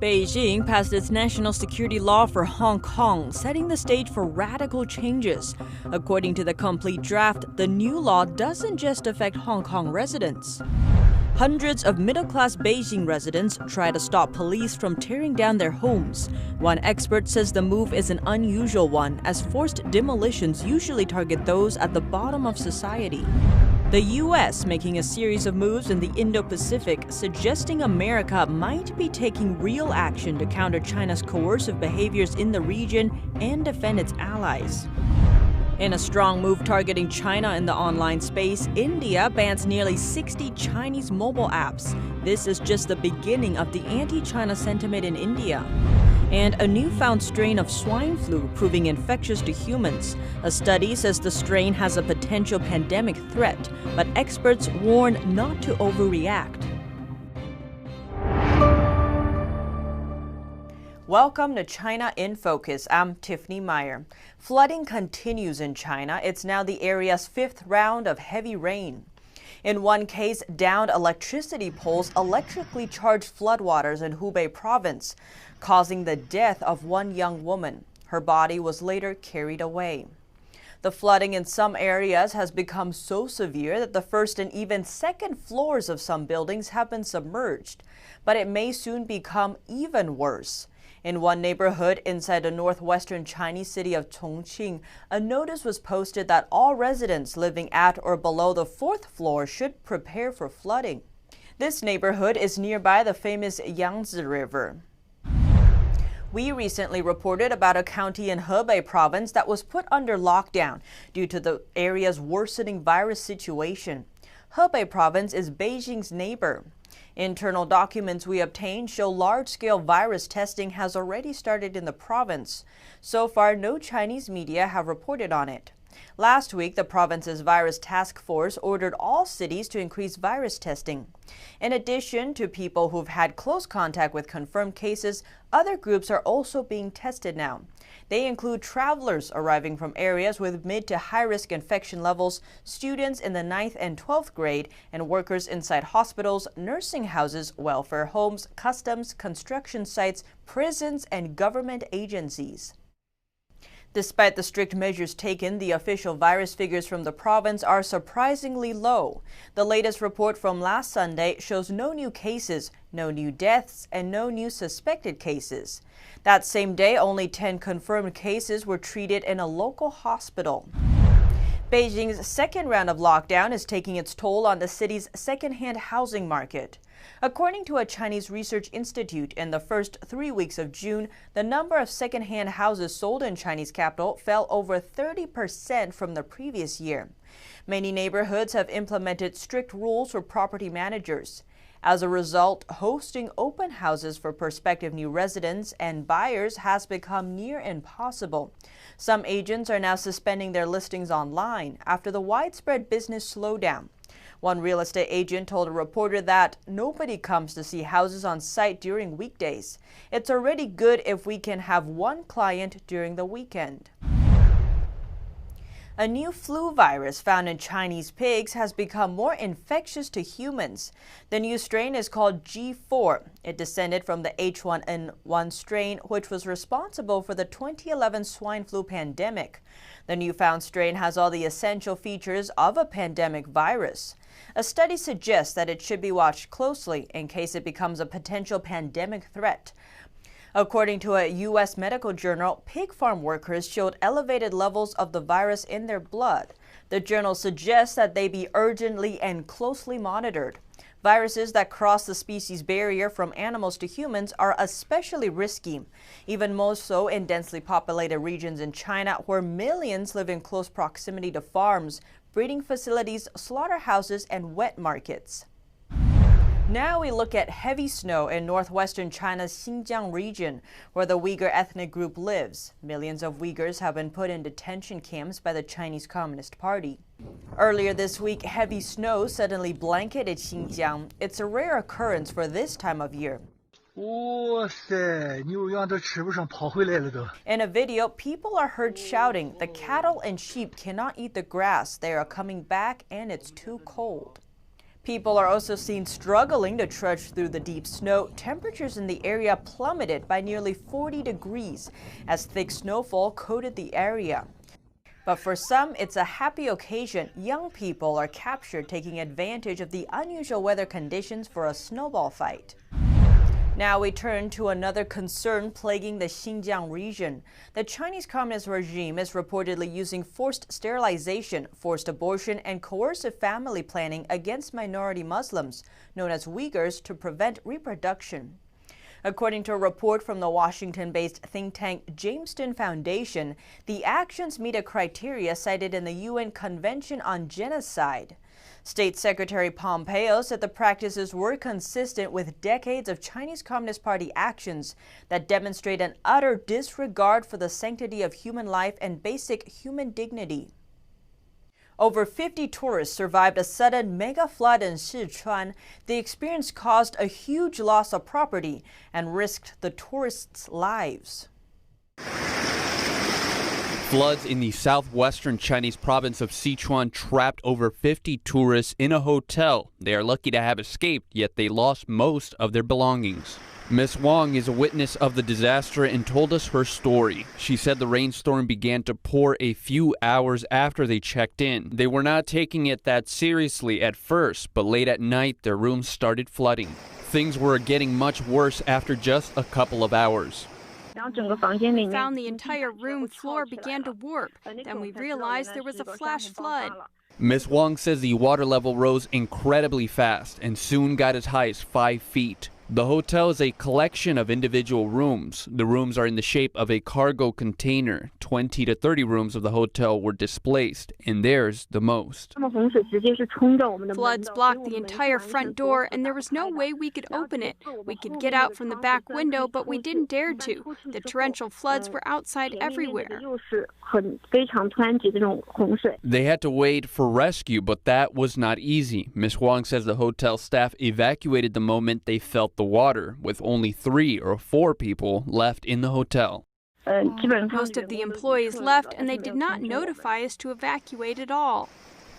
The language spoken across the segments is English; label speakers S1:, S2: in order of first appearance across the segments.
S1: Beijing passed its national security law for Hong Kong, setting the stage for radical changes. According to the complete draft, the new law doesn't just affect Hong Kong residents. Hundreds of middle-class Beijing residents try to stop police from tearing down their homes. One expert says the move is an unusual one, as forced demolitions usually target those at the bottom of society. The U.S. making a series of moves in the Indo-Pacific, suggesting America might be taking real action to counter China's coercive behaviors in the region and defend its allies. In a strong move targeting China in the online space, India bans nearly 60 Chinese mobile apps. This is just the beginning of the anti-China sentiment in India. And a newfound strain of swine flu proving infectious to humans. A study says the strain has a potential pandemic threat, but experts warn not to overreact. Welcome to China in Focus. I'm Tiffany Meyer. Flooding continues in China. It's now the area's fifth round of heavy rain. In one case, downed electricity poles electrically charged floodwaters in Hubei province, causing the death of one young woman. Her body was later carried away. The flooding in some areas has become so severe that the first and even second floors of some buildings have been submerged, but it may soon become even worse. In one neighborhood inside the northwestern Chinese city of Chongqing, a notice was posted that all residents living at or below the fourth floor should prepare for flooding. This neighborhood is nearby the famous Yangtze River. We recently reported about a county in Hebei province that was put under lockdown due to the area's worsening virus situation. Hebei province is Beijing's neighbor. Internal documents we obtained show large-scale virus testing has already started in the province. So far, no Chinese media have reported on it. Last week, the province's virus task force ordered all cities to increase virus testing. In addition to people who've had close contact with confirmed cases, other groups are also being tested now. They include travelers arriving from areas with mid to high-risk infection levels, students in the 9th and 12th grade, and workers inside hospitals, nursing houses, welfare homes, customs, construction sites, prisons, and government agencies. Despite the strict measures taken, the official virus figures from the province are surprisingly low. The latest report from last Sunday shows no new cases, no new deaths, and no new suspected cases. That same day, only 10 confirmed cases were treated in a local hospital. Beijing's second round of lockdown is taking its toll on the city's second-hand housing market. According to a Chinese research institute, in the first 3 weeks of June, the number of second-hand houses sold in Chinese capital fell over 30% from the previous year. Many neighborhoods have implemented strict rules for property managers. As a result, hosting open houses for prospective new residents and buyers has become near impossible. Some agents are now suspending their listings online after the widespread business slowdown. One real estate agent told a reporter that nobody comes to see houses on site during weekdays. It's already good if we can have one client during the weekend. A new flu virus found in Chinese pigs has become more infectious to humans. The new strain is called G4. It descended from the H1N1 strain, which was responsible for the 2011 swine flu pandemic. The newfound strain has all the essential features of a pandemic virus. A study suggests that it should be watched closely in case it becomes a potential pandemic threat. According to a U.S. medical journal, pig farm workers showed elevated levels of the virus in their blood. The journal suggests that they be urgently and closely monitored. Viruses that cross the species barrier from animals to humans are especially risky, even more so in densely populated regions in China where millions live in close proximity to farms, breeding facilities, slaughterhouses, and wet markets. Now we look at heavy snow in northwestern China's Xinjiang region, where the Uyghur ethnic group lives. Millions of Uyghurs have been put in detention camps by the Chinese Communist Party. Earlier this week, heavy snow suddenly blanketed Xinjiang. It's a rare occurrence for this time of year. In a video, people are heard shouting, "The cattle and sheep cannot eat the grass. They are coming back and it's too cold." People are also seen struggling to trudge through the deep snow. Temperatures in the area plummeted by nearly 40 degrees as thick snowfall coated the area. But for some, it's a happy occasion. Young people are captured taking advantage of the unusual weather conditions for a snowball fight. Now we turn to another concern plaguing the Xinjiang region. The Chinese Communist regime is reportedly using forced sterilization, forced abortion, and coercive family planning against minority Muslims, known as Uyghurs, to prevent reproduction. According to a report from the Washington-based think tank Jamestown Foundation, the actions meet a criteria cited in the UN Convention on Genocide. State Secretary Pompeo said the practices were consistent with decades of Chinese Communist Party actions that demonstrate an utter disregard for the sanctity of human life and basic human dignity. Over 50 tourists survived a sudden mega flood in Sichuan. The experience caused a huge loss of property and risked the tourists' lives.
S2: Floods in the southwestern Chinese province of Sichuan trapped over 50 tourists in a hotel. They are lucky to have escaped, yet they lost most of their belongings. Ms. Wang is a witness of the disaster and told us her story. She said the rainstorm began to pour a few hours after they checked in. They were not taking it that seriously at first, but late at night their rooms started flooding. Things were getting much worse after just a couple of hours.
S3: We found the entire room floor began to warp. Then we realized there was a flash flood.
S2: Ms. Wang says the water level rose incredibly fast and soon got as high as 5 feet. The hotel is a collection of individual rooms. The rooms are in the shape of a cargo container. 20 to 30 rooms of the hotel were displaced, and theirs the most.
S3: Floods blocked the entire front door, and there was no way we could open it. We could get out from the back window, but we didn't dare to. The torrential floods were outside everywhere.
S2: They had to wait for rescue, but that was not easy. Ms. Wang says the hotel staff evacuated the moment they felt the water, with only 3 or 4 people left in the hotel.
S3: Most of the employees left, and they did not notify us to evacuate at all.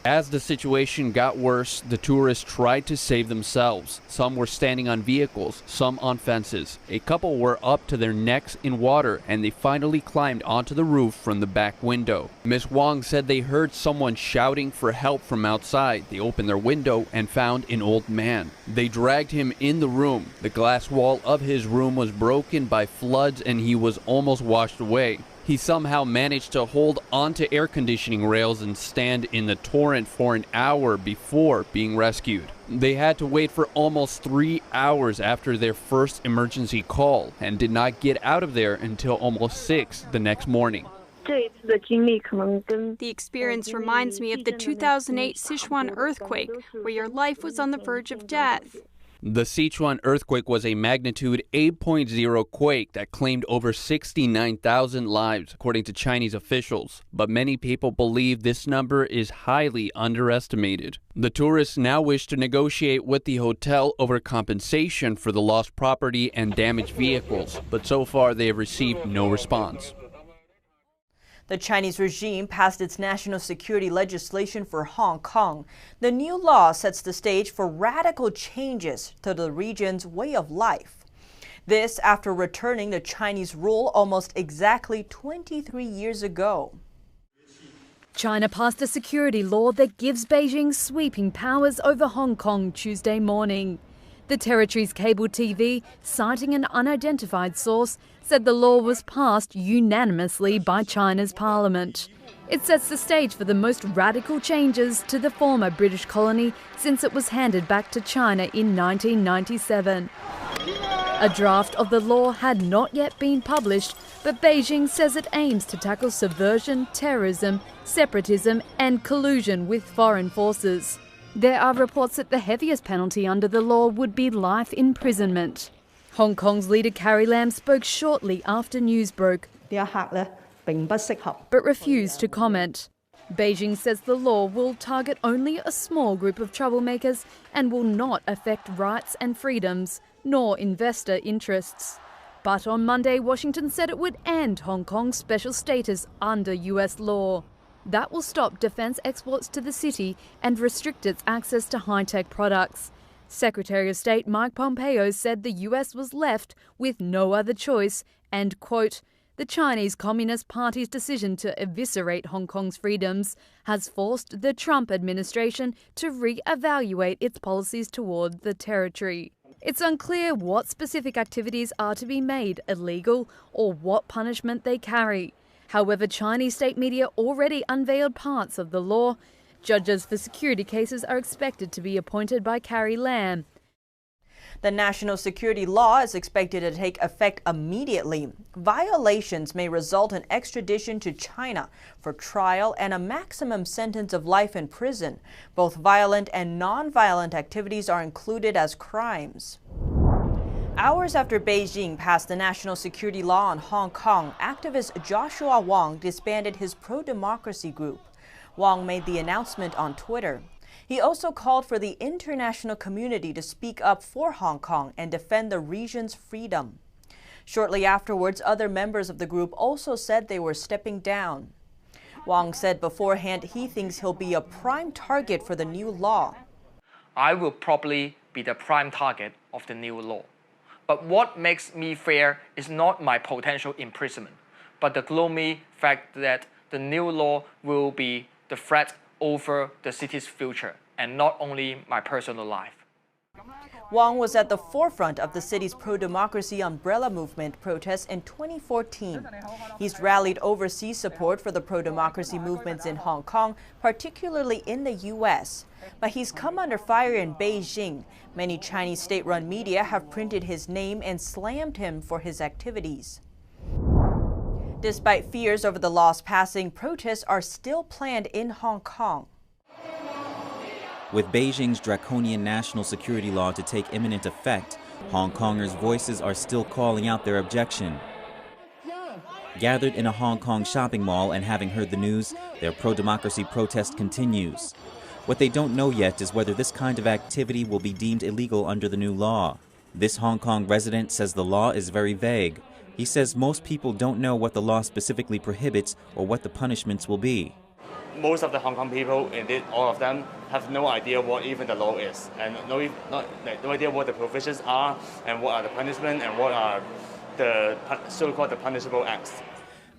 S2: As the situation got worse, the tourists tried to save themselves. Some were standing on vehicles, some on fences. A couple were up to their necks in water, and they finally climbed onto the roof from the back window. Ms. Wang said they heard someone shouting for help from outside. They opened their window and found an old man. They dragged him in the room. The glass wall of his room was broken by floods, and he was almost washed away. He somehow managed to hold onto air conditioning rails and stand in the torrent for an hour before being rescued. They had to wait for almost 3 hours after their first emergency call and did not get out of there until almost 6 the next morning.
S3: The experience reminds me of the 2008 Sichuan earthquake, where your life was on the verge of death.
S2: The Sichuan earthquake was a magnitude 8.0 quake that claimed over 69,000 lives, according to Chinese officials. But many people believe this number is highly underestimated. The tourists now wish to negotiate with the hotel over compensation for the lost property and damaged vehicles, but so far they have received no response.
S1: The Chinese regime passed its national security legislation for Hong Kong. The new law sets the stage for radical changes to the region's way of life. This after returning to Chinese rule almost exactly 23 years ago.
S4: China passed a security law that gives Beijing sweeping powers over Hong Kong Tuesday morning. The territory's cable TV, citing an unidentified source, said the law was passed unanimously by China's parliament. It sets the stage for the most radical changes to the former British colony since it was handed back to China in 1997. A draft of the law had not yet been published, but Beijing says it aims to tackle subversion, terrorism, separatism and collusion with foreign forces. There are reports that the heaviest penalty under the law would be life imprisonment. Hong Kong's leader Carrie Lam spoke shortly after news broke, but refused to comment. Beijing says the law will target only a small group of troublemakers and will not affect rights and freedoms, nor investor interests. But on Monday, Washington said it would end Hong Kong's special status under US law. That will stop defense exports to the city and restrict its access to high-tech products. Secretary of State Mike Pompeo said the US was left with no other choice and, quote, the Chinese Communist Party's decision to eviscerate Hong Kong's freedoms has forced the Trump administration to re-evaluate its policies toward the territory. It's unclear what specific activities are to be made illegal or what punishment they carry. However, Chinese state media already unveiled parts of the law. Judges for security cases are expected to be appointed by Carrie Lam.
S1: The national security law is expected to take effect immediately. Violations may result in extradition to China for trial and a maximum sentence of life in prison. Both violent and non-violent activities are included as crimes. Hours after Beijing passed the national security law on Hong Kong, activist Joshua Wong disbanded his pro-democracy group. Wong made the announcement on Twitter. He also called for the international community to speak up for Hong Kong and defend the region's freedom. Shortly afterwards, other members of the group also said they were stepping down. Wong said beforehand he thinks he'll be a prime target for the new law.
S5: I will probably be the prime target of the new law. But what makes me fear is not my potential imprisonment, but the gloomy fact that the new law will be the threat over the city's future, and not only my personal life.
S1: Wong was at the forefront of the city's pro-democracy umbrella movement protests in 2014. He's rallied overseas support for the pro-democracy movements in Hong Kong, particularly in the U.S. But he's come under fire in Beijing. Many Chinese state-run media have printed his name and slammed him for his activities. Despite fears over the law's passing, protests are still planned in Hong Kong.
S6: With Beijing's draconian national security law to take imminent effect, Hong Kongers' voices are still calling out their objection. Gathered in a Hong Kong shopping mall and having heard the news, their pro-democracy protest continues. What they don't know yet is whether this kind of activity will be deemed illegal under the new law. This Hong Kong resident says the law is very vague. He says most people don't know what the law specifically prohibits or what the punishments will be.
S7: Most of the Hong Kong people, indeed all of them, have no idea what even the law is, and no idea what the provisions are, and what are the punishments, and what are the so-called the punishable acts.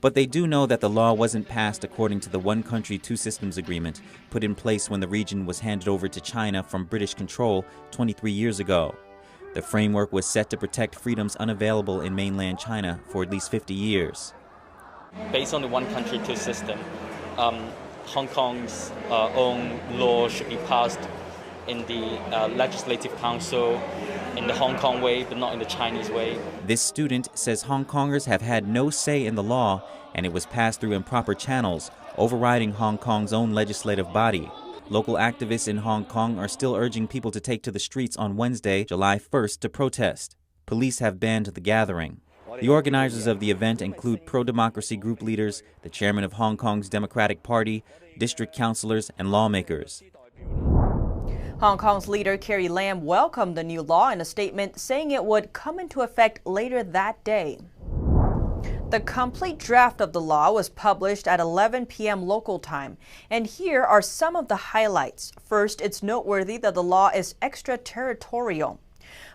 S6: But they do know that the law wasn't passed according to the One Country, Two Systems agreement put in place when the region was handed over to China from British control 23 years ago. The framework was set to protect freedoms unavailable in mainland China for at least 50 years.
S8: Based on the One Country, Two System, Hong Kong's own law should be passed in the Legislative Council in the Hong Kong way, but not in the Chinese way.
S6: This student says Hong Kongers have had no say in the law, and it was passed through improper channels, overriding Hong Kong's own legislative body. Local activists in Hong Kong are still urging people to take to the streets on Wednesday, July 1st, to protest. Police have banned the gathering. The organizers of the event include pro-democracy group leaders, the chairman of Hong Kong's Democratic Party, district councillors, and lawmakers.
S1: Hong Kong's leader Carrie Lam welcomed the new law in a statement, saying it would come into effect later that day. The complete draft of the law was published at 11 p.m. local time, and here are some of the highlights. First, it's noteworthy that the law is extraterritorial.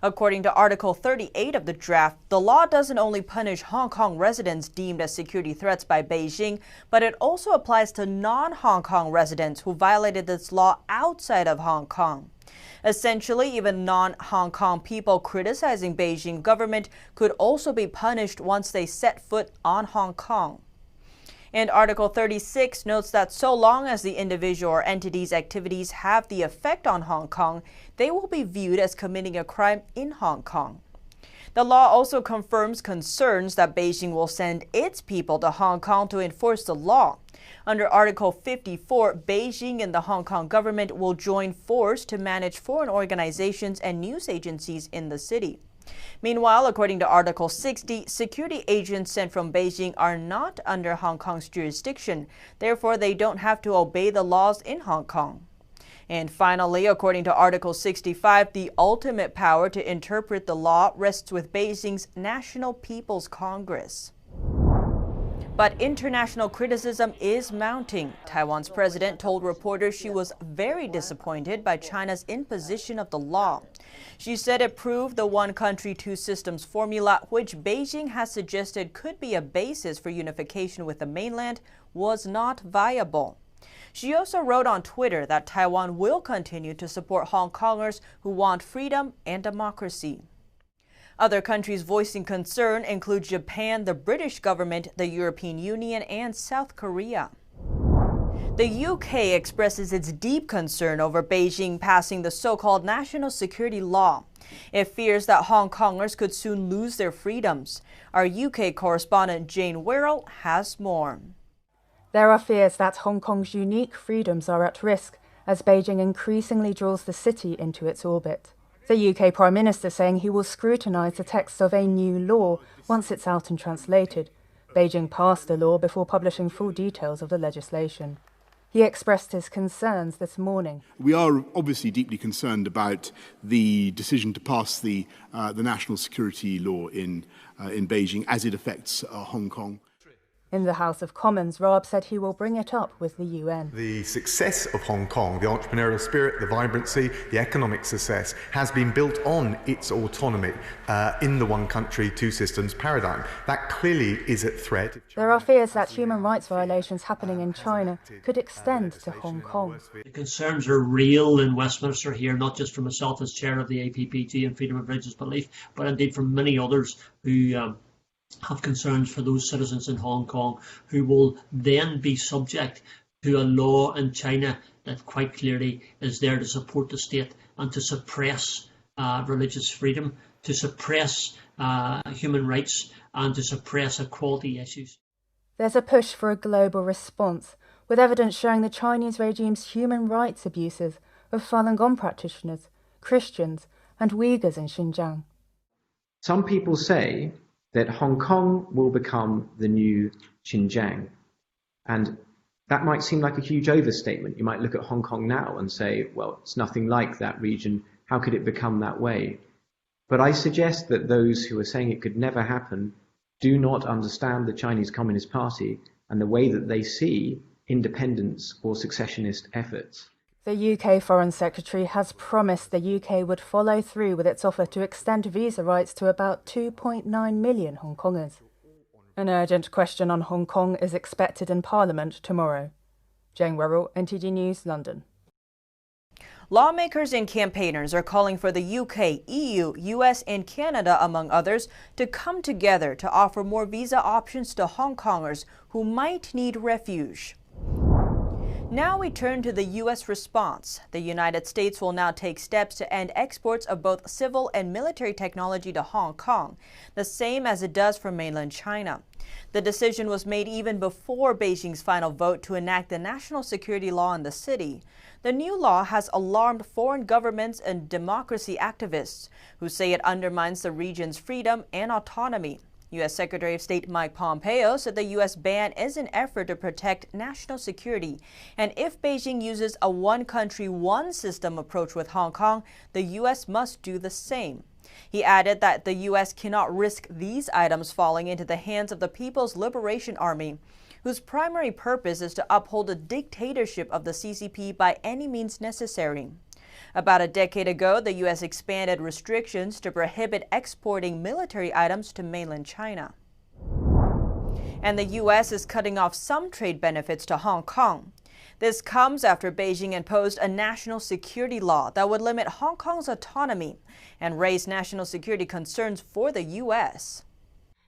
S1: According to Article 38 of the draft, the law doesn't only punish Hong Kong residents deemed as security threats by Beijing, but it also applies to non-Hong Kong residents who violated this law outside of Hong Kong. Essentially, even non-Hong Kong people criticizing Beijing government could also be punished once they set foot on Hong Kong. And Article 36 notes that so long as the individual or entity's activities have the effect on Hong Kong, they will be viewed as committing a crime in Hong Kong. The law also confirms concerns that Beijing will send its people to Hong Kong to enforce the law. Under Article 54, Beijing and the Hong Kong government will join force to manage foreign organizations and news agencies in the city. Meanwhile, according to Article 60, security agents sent from Beijing are not under Hong Kong's jurisdiction. Therefore, they don't have to obey the laws in Hong Kong. And finally, according to Article 65, the ultimate power to interpret the law rests with Beijing's National People's Congress. But international criticism is mounting. Taiwan's president told reporters she was very disappointed by China's imposition of the law. She said it proved the one country, two systems formula, which Beijing has suggested could be a basis for unification with the mainland, was not viable. She also wrote on Twitter that Taiwan will continue to support Hong Kongers who want freedom and democracy. Other countries voicing concern include Japan, the British government, the European Union, and South Korea. The UK expresses its deep concern over Beijing passing the so-called national security law. It fears that Hong Kongers could soon lose their freedoms. Our UK correspondent Jane Werrell has more.
S9: There are fears that Hong Kong's unique freedoms are at risk as Beijing increasingly draws the city into its orbit. The UK Prime Minister saying he will scrutinise the text of a new law once it's out and translated. Beijing passed the law before publishing full details of the legislation. He expressed his concerns this morning.
S10: We are obviously deeply concerned about the decision to pass the national security law in Beijing as it affects Hong Kong.
S9: In the House of Commons, Raab said he will bring it up with the UN.
S11: The success of Hong Kong, the entrepreneurial spirit, the vibrancy, the economic success, has been built on its autonomy in the one country, two systems paradigm. That clearly is at threat.
S9: There are fears that human rights violations happening in China could extend to Hong Kong.
S12: The concerns are real in Westminster here, not just from myself as chair of the APPG and Freedom of Religious Belief, but indeed from many others who have concerns for those citizens in Hong Kong who will then be subject to a law in China that quite clearly is there to support the state and to suppress religious freedom, to suppress human rights and to suppress equality issues.
S9: There's a push for a global response, with evidence showing the Chinese regime's human rights abuses of Falun Gong practitioners, Christians and Uyghurs in Xinjiang.
S13: Some people say that Hong Kong will become the new Xinjiang. And that might seem like a huge overstatement. You might look at Hong Kong now and say, well, it's nothing like that region. How could it become that way? But I suggest that those who are saying it could never happen do not understand the Chinese Communist Party and the way that they see independence or successionist efforts.
S9: The UK Foreign Secretary has promised the UK would follow through with its offer to extend visa rights to about 2.9 million Hong Kongers. An urgent question on Hong Kong is expected in Parliament tomorrow. Jane Werrell, NTD News, London.
S1: Lawmakers and campaigners are calling for the UK, EU, US and Canada, among others, to come together to offer more visa options to Hong Kongers who might need refuge. Now we turn to the U.S. response. The United States will now take steps to end exports of both civil and military technology to Hong Kong, the same as it does for mainland China. The decision was made even before Beijing's final vote to enact the national security law in the city. The new law has alarmed foreign governments and democracy activists who say it undermines the region's freedom and autonomy. U.S. Secretary of State Mike Pompeo said the U.S. ban is an effort to protect national security, and if Beijing uses a one-country, one-system approach with Hong Kong, the U.S. must do the same. He added that the U.S. cannot risk these items falling into the hands of the People's Liberation Army, whose primary purpose is to uphold the dictatorship of the CCP by any means necessary. About a decade ago, the U.S. expanded restrictions to prohibit exporting military items to mainland China. And the U.S. is cutting off some trade benefits to Hong Kong. This comes after Beijing imposed a national security law that would limit Hong Kong's autonomy and raise national security concerns for the U.S.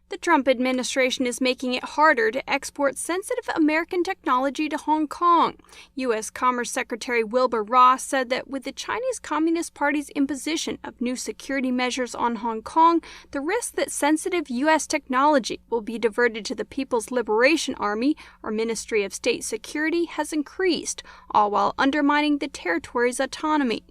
S3: The Trump administration is making it harder to export sensitive American technology to Hong Kong. U.S. Commerce Secretary Wilbur Ross said that with the Chinese Communist Party's imposition of new security measures on Hong Kong, the risk that sensitive U.S. technology will be diverted to the People's Liberation Army or Ministry of State Security has increased, all while undermining the territory's autonomy.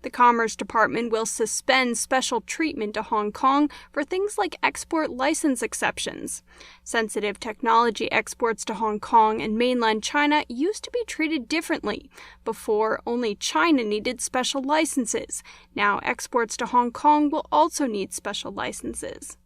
S3: The Commerce Department will suspend special treatment to Hong Kong for things like export license exceptions. Sensitive technology exports to Hong Kong and mainland China used to be treated differently. Before, only China needed special licenses. Now, exports to Hong Kong will also need special licenses.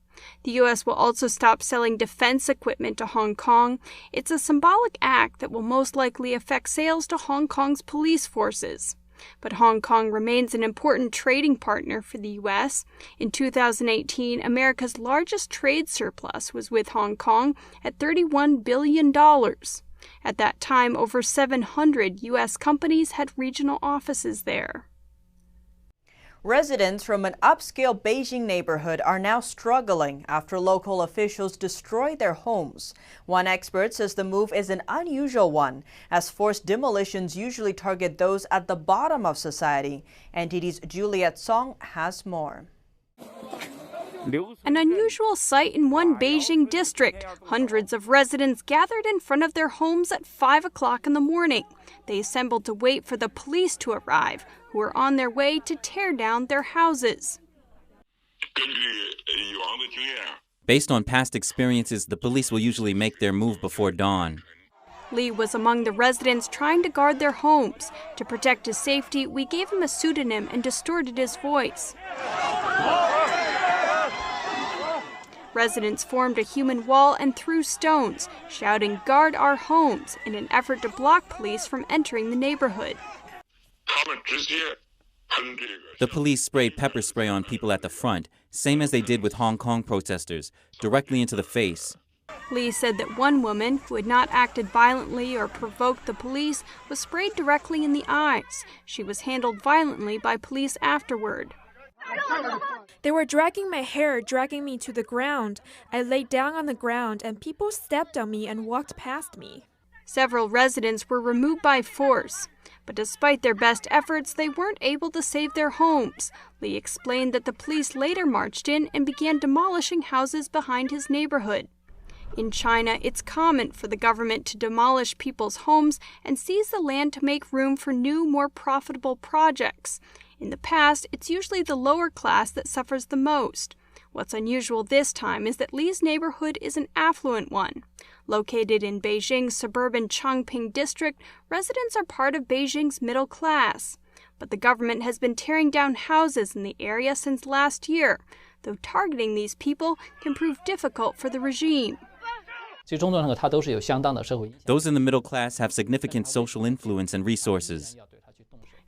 S3: The U.S. will also stop selling defense equipment to Hong Kong. It's a symbolic act that will most likely affect sales to Hong Kong's police forces. But Hong Kong remains an important trading partner for the U.S. In 2018, America's largest trade surplus was with Hong Kong at $31 billion. At that time, over 700 U.S. companies had regional offices there.
S1: Residents from an upscale Beijing neighborhood are now struggling after local officials destroyed their homes. One expert says the move is an unusual one, as forced demolitions usually target those at the bottom of society. NTD's Juliet Song has more.
S3: An unusual sight in one Beijing district. Hundreds of residents gathered in front of their homes at 5 o'clock in the morning. They assembled to wait for the police to arrive, who were on their way to tear down their houses.
S6: Based on past experiences, the police will usually make their move before dawn.
S3: Lee was among the residents trying to guard their homes. To protect his safety, we gave him a pseudonym and distorted his voice. Residents formed a human wall and threw stones, shouting, "Guard our homes," in an effort to block police from entering the neighborhood.
S6: The police sprayed pepper spray on people at the front, same as they did with Hong Kong protesters, directly into the face.
S3: Lee said that one woman, who had not acted violently or provoked the police, was sprayed directly in the eyes. She was handled violently by police afterward.
S14: They were dragging my hair, dragging me to the ground. I laid down on the ground and people stepped on me and walked past me.
S3: Several residents were removed by force. But despite their best efforts, they weren't able to save their homes. Lee explained that the police later marched in and began demolishing houses behind his neighborhood. In China, it's common for the government to demolish people's homes and seize the land to make room for new, more profitable projects. In the past, it's usually the lower class that suffers the most. What's unusual this time is that Lee's neighborhood is an affluent one. Located in Beijing's suburban Changping district, residents are part of Beijing's middle class. But the government has been tearing down houses in the area since last year, though targeting these people can prove difficult for the regime.
S6: Those in the middle class have significant social influence and resources.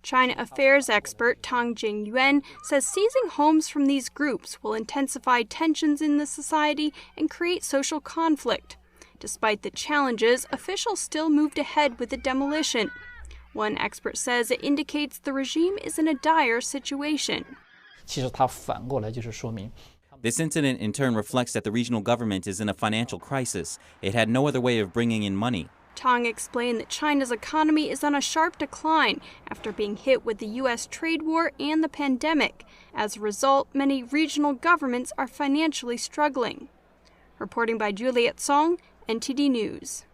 S3: China affairs expert Tang Jingyuan says seizing homes from these groups will intensify tensions in the society and create social conflict. Despite the challenges, officials still moved ahead with the demolition. One expert says it indicates the regime is in a dire situation.
S6: This incident in turn reflects that the regional government is in a financial crisis. It had no other way of bringing in money.
S3: Tang explained that China's economy is on a sharp decline after being hit with the U.S. trade war and the pandemic. As a result, many regional governments are financially struggling. Reporting by Juliet Song, NTD News.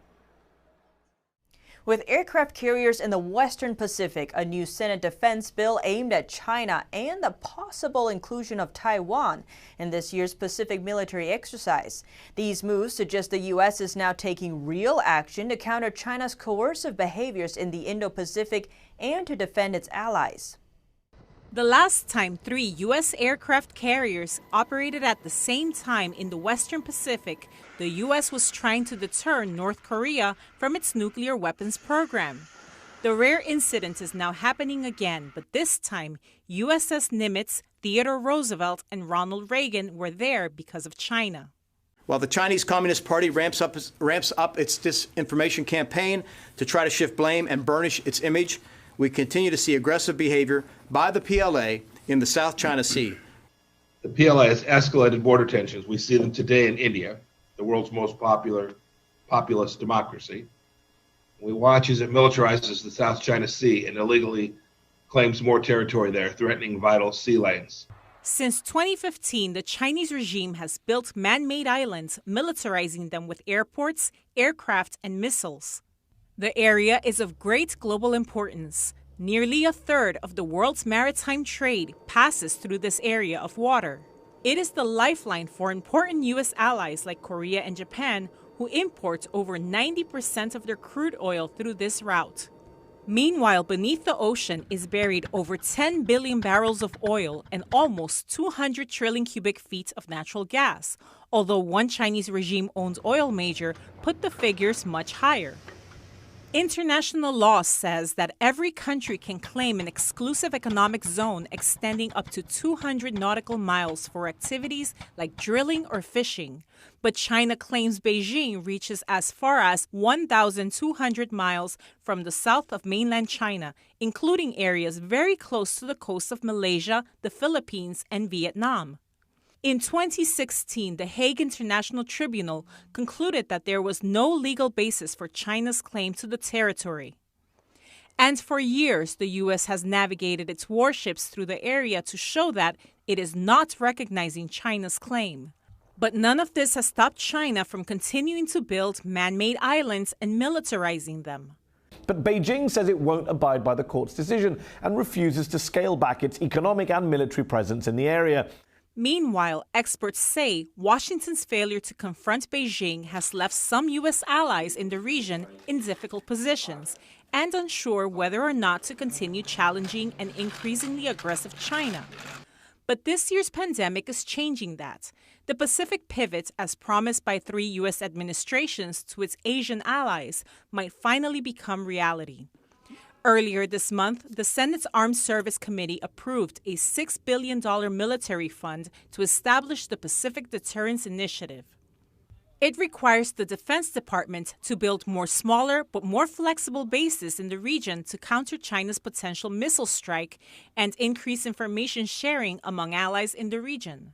S1: With aircraft carriers in the Western Pacific, a new Senate defense bill aimed at China and the possible inclusion of Taiwan in this year's Pacific military exercise. These moves suggest the U.S. is now taking real action to counter China's coercive behaviors in the Indo-Pacific and to defend its allies.
S15: The last time 3 U.S. aircraft carriers operated at the same time in the Western Pacific, the U.S. was trying to deter North Korea from its nuclear weapons program. The rare incident is now happening again, but this time, USS Nimitz, Theodore Roosevelt, and Ronald Reagan were there because of China.
S16: While the Chinese Communist Party ramps up its disinformation campaign to try to shift blame and burnish its image, we continue to see aggressive behavior by the PLA in the South China Sea.
S17: The PLA has escalated border tensions. We see them today in India, the world's most populous democracy. We watch as it militarizes the South China Sea and illegally claims more territory there, threatening vital sea lanes.
S15: Since 2015, the Chinese regime has built man-made islands, militarizing them with airports, aircraft, and missiles. The area is of great global importance. Nearly a third of the world's maritime trade passes through this area of water. It is the lifeline for important U.S. allies like Korea and Japan, who import over 90% of their crude oil through this route. Meanwhile, beneath the ocean is buried over 10 billion barrels of oil and almost 200 trillion cubic feet of natural gas, although one Chinese regime-owned oil major put the figures much higher. International law says that every country can claim an exclusive economic zone extending up to 200 nautical miles for activities like drilling or fishing. But China claims Beijing reaches as far as 1,200 miles from the south of mainland China, including areas very close to the coast of Malaysia, the Philippines, and Vietnam. In 2016, the Hague International Tribunal concluded that there was no legal basis for China's claim to the territory. And for years, the U.S. has navigated its warships through the area to show that it is not recognizing China's claim. But none of this has stopped China from continuing to build man-made islands and militarizing them.
S18: But Beijing says it won't abide by the court's decision and refuses to scale back its economic and military presence in the area.
S15: Meanwhile, experts say Washington's failure to confront Beijing has left some U.S. allies in the region in difficult positions and unsure whether or not to continue challenging an increasingly aggressive China. But this year's pandemic is changing that. The Pacific pivot, as promised by 3 U.S. administrations to its Asian allies, might finally become reality. Earlier this month, the Senate's Armed Service Committee approved a $6 billion military fund to establish the Pacific Deterrence Initiative. It requires the Defense Department to build more smaller but more flexible bases in the region to counter China's potential missile strike and increase information sharing among allies in the region.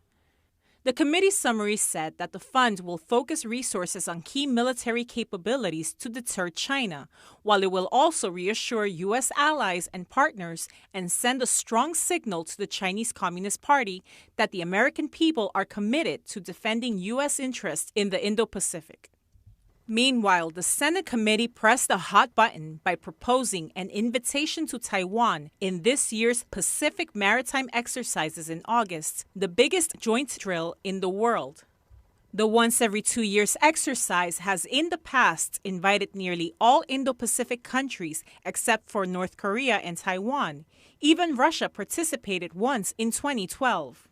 S15: The committee's summary said that the fund will focus resources on key military capabilities to deter China, while it will also reassure U.S. allies and partners and send a strong signal to the Chinese Communist Party that the American people are committed to defending U.S. interests in the Indo-Pacific. Meanwhile, the Senate committee pressed a hot button by proposing an invitation to Taiwan in this year's Pacific Maritime Exercises in August, the biggest joint drill in the world. The once every 2 years exercise has in the past invited nearly all Indo-Pacific countries except for North Korea and Taiwan. Even Russia participated once in 2012.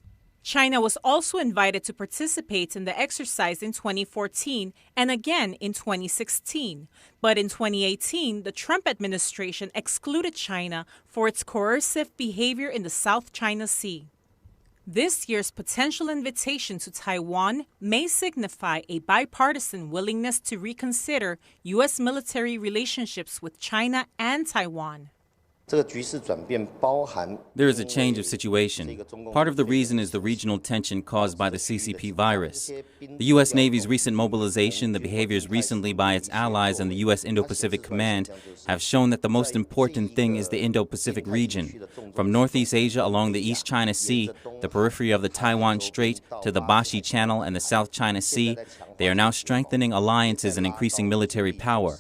S15: China was also invited to participate in the exercise in 2014 and again in 2016. But in 2018, the Trump administration excluded China for its coercive behavior in the South China Sea. This year's potential invitation to Taiwan may signify a bipartisan willingness to reconsider U.S. military relationships with China and Taiwan.
S6: There is a change of situation. Part of the reason is the regional tension caused by the CCP virus. The U.S. Navy's recent mobilization, the behaviors recently by its allies and the U.S. Indo-Pacific Command have shown that the most important thing is the Indo-Pacific region. From Northeast Asia along the East China Sea, the periphery of the Taiwan Strait, to the Bashi Channel and the South China Sea, they are now strengthening alliances and increasing military power.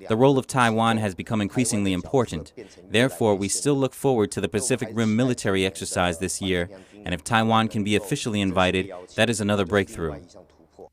S6: The role of Taiwan has become increasingly important. Therefore, we still look forward to the Pacific Rim military exercise this year, and if Taiwan can be officially invited, that is another breakthrough.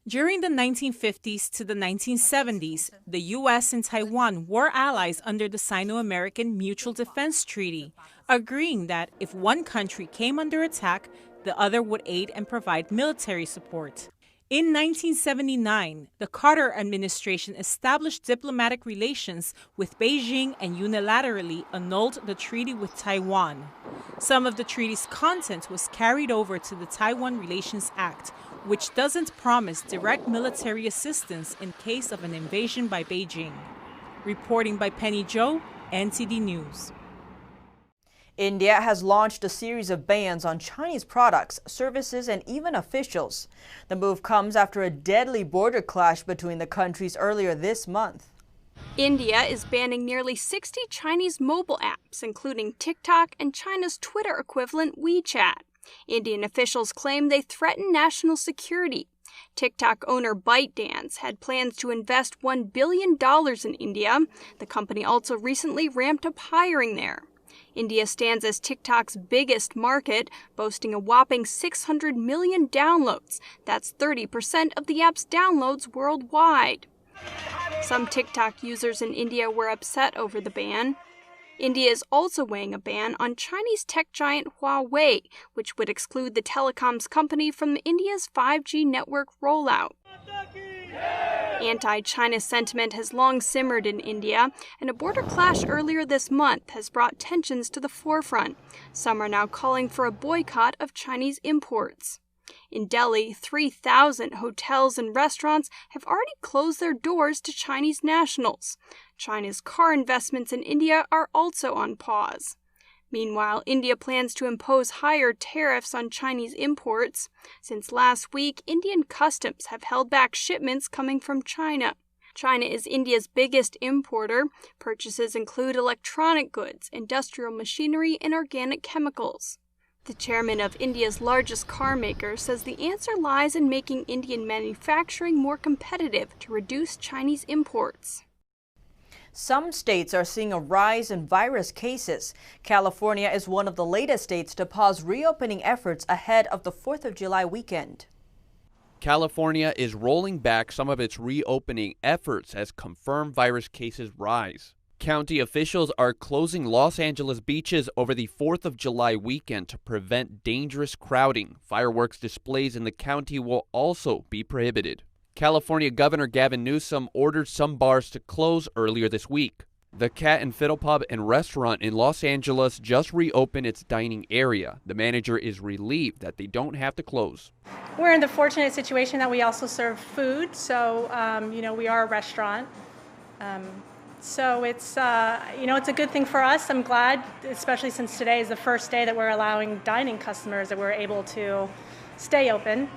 S15: During the 1950s to the 1970s, the U.S. and Taiwan were allies under the Sino-American Mutual Defense Treaty, agreeing that if one country came under attack, the other would aid and provide military support. In 1979, the Carter administration established diplomatic relations with Beijing and unilaterally annulled the treaty with Taiwan. Some of the treaty's content was carried over to the Taiwan Relations Act, which doesn't promise direct military assistance in case of an invasion by Beijing. Reporting by Penny Zhou, NTD News.
S1: India has launched a series of bans on Chinese products, services, and even officials. The move comes after a deadly border clash between the countries earlier this month.
S3: India is banning nearly 60 Chinese mobile apps, including TikTok and China's Twitter equivalent WeChat. Indian officials claim they threaten national security. TikTok owner ByteDance had plans to invest $1 billion in India. The company also recently ramped up hiring there. India stands as TikTok's biggest market, boasting a whopping 600 million downloads. That's 30% of the app's downloads worldwide. Some TikTok users in India were upset over the ban. India is also weighing a ban on Chinese tech giant Huawei, which would exclude the telecoms company from India's 5G network rollout. Anti-China sentiment has long simmered in India, and a border clash earlier this month has brought tensions to the forefront. Some are now calling for a boycott of Chinese imports. In Delhi, 3,000 hotels and restaurants have already closed their doors to Chinese nationals. China's car investments in India are also on pause. Meanwhile, India plans to impose higher tariffs on Chinese imports. Since last week, Indian customs have held back shipments coming from China. China is India's biggest importer. Purchases include electronic goods, industrial machinery, and organic chemicals. The chairman of India's largest car maker says the answer lies in making Indian manufacturing more competitive to reduce Chinese imports.
S1: Some states are seeing a rise in virus cases. California is one of the latest states to pause reopening efforts ahead of the 4th of July weekend.
S2: California is rolling back some of its reopening efforts as confirmed virus cases rise. County officials are closing Los Angeles beaches over the 4th of July weekend to prevent dangerous crowding. Fireworks displays in the county will also be prohibited. California Governor Gavin Newsom ordered some bars to close earlier this week. The Cat and Fiddle Pub and Restaurant in Los Angeles just reopened its dining area. The manager is relieved that they don't have to close.
S19: We're in the fortunate situation that we also serve food, so we are a restaurant. So it's it's a good thing for us. I'm glad, especially since today is the first day that we're allowing dining customers that we're able to stay open.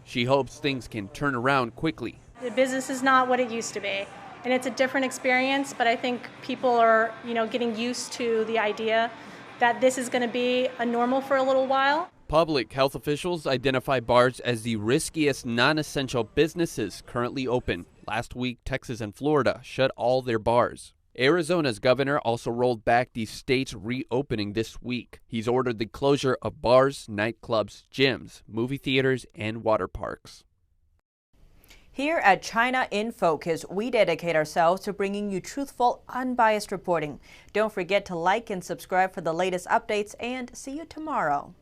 S2: She hopes things can turn around quickly.
S19: The business is not what it used to be, and it's a different experience, but I think people are, getting used to the idea that this is going to be a normal for a little while.
S2: Public health officials identify bars as the riskiest non-essential businesses currently open. Last week, Texas and Florida shut all their bars. Arizona's governor also rolled back the state's reopening this week. He's ordered the closure of bars, nightclubs, gyms, movie theaters, and water parks.
S1: Here at China in Focus, we dedicate ourselves to bringing you truthful, unbiased reporting. Don't forget to like and subscribe for the latest updates, and see you tomorrow.